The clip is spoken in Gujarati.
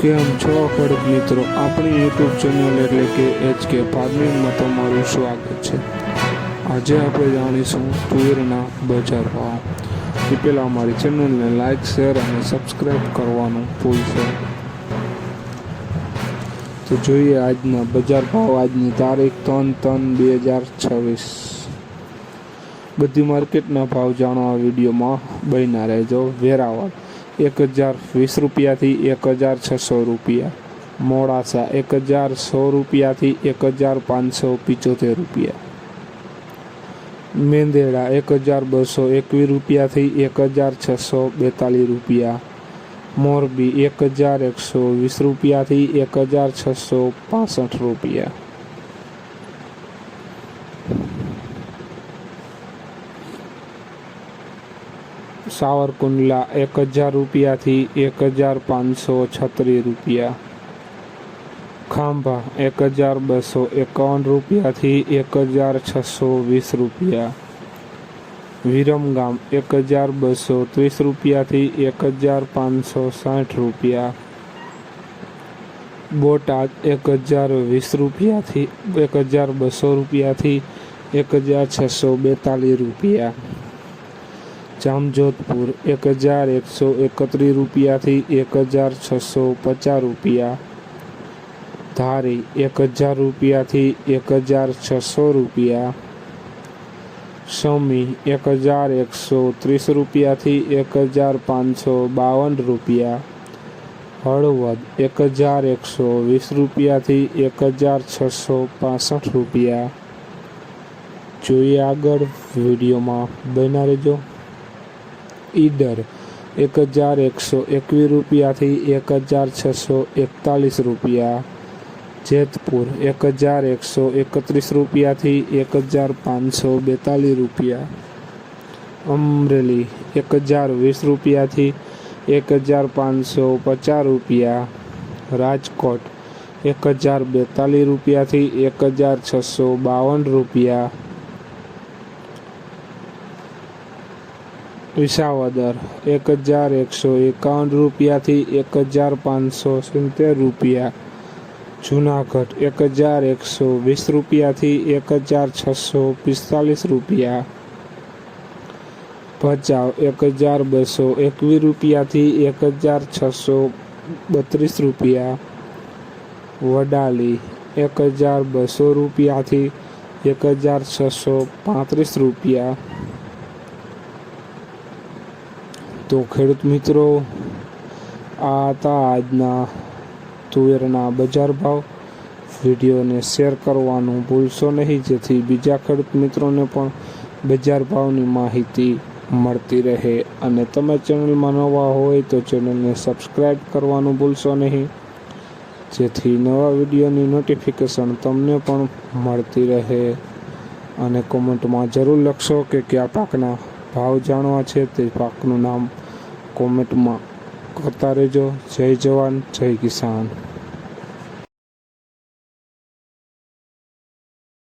કેમ છો ખેડૂત મિત્રો, આપણી યુટ્યુબ ચેનલ એટલે કે HK ફાર્મિંગમાં તમારું સ્વાગત છે। આજે આપણે જાણીશું તુવેરના બજાર ભાવ। એ પહેલાં અમારી ચેનલને લાઇક, શેર અને સબસ્ક્રાઈબ કરવાનું ભૂલશો। તો જોઈએ આજના બજાર ભાવ। આજની તારીખ 3/3/2026। બધી માર્કેટના ભાવ જાણવા વિડીયોમાં બન્યા રહેજો। વેરાવળ 1020 રૂપિયાથી 1600 રૂપિયા, મોડાસા 1000 રૂપિયાથી 1575 રૂપિયા, મેંદેડા 1221 રૂપિયાથી 1642 રૂપિયા, મોરબી 1120 રૂપિયાથી 1665 રૂપિયા, સાવરકુંડલા 1000 રૂપિયાથી 1536 રૂપિયા, ખાંભા 1251 રૂપિયાથી 1620 રૂપિયા, વિરમગામ 1230 રૂપિયાથી 1560 રૂપિયા, બોટાદ 1020 રૂપિયાથી 1200 રૂપિયાથી 1642 રૂપિયા, જામજોધપુર 1131 રૂપિયાથી 1650 રૂપિયા, ધારી 1000 રૂપિયાથી 1600 રૂપિયા, સમી 1130 રૂપિયાથી 1552 રૂપિયા, હળવદ 1120 રૂપિયાથી 1665 રૂપિયા। જોઈએ આગળ, વિડીયોમાં બન્યા રહેજો। ઈડર 1121 રૂપિયાથી 1641 રૂપિયા, જેતપુર 1131 રૂપિયાથી 1542 રૂપિયા, અમરેલી 1020 રૂપિયાથી 1550 રૂપિયા, રાજકોટ 1042 રૂપિયાથી 1652 રૂપિયા, વિસાવદર 1151 રૂપિયાથી 1570 રૂપિયા, જૂનાગઢ 1120 રૂપિયાથી 1645 રૂપિયા, ભચાઉ 1221 રૂપિયાથી 1632 રૂપિયા, વડાલી 1200 રૂપિયાથી 1635 રૂપિયા। તો ખેડૂત મિત્રો, આ હતા આજના તુવેરના બજાર ભાવ। વિડીયોને શેર કરવાનું ભૂલશો નહીં, જેથી બીજા ખેડૂત મિત્રોને પણ બજાર ભાવની માહિતી મળતી રહે। અને તમે ચેનલમાં નવા હોય તો ચેનલને સબસ્ક્રાઈબ કરવાનું ભૂલશો નહીં, જેથી નવા વિડીયોની નોટિફિકેશન તમને પણ મળતી રહે। અને કોમેન્ટમાં જરૂર લખશો કે કયા પાકના ભાવ જાણવા છે, તે પાકનું નામ કોમેન્ટમાં કરતા રહેજો। જય જવાન, જય કિસાન।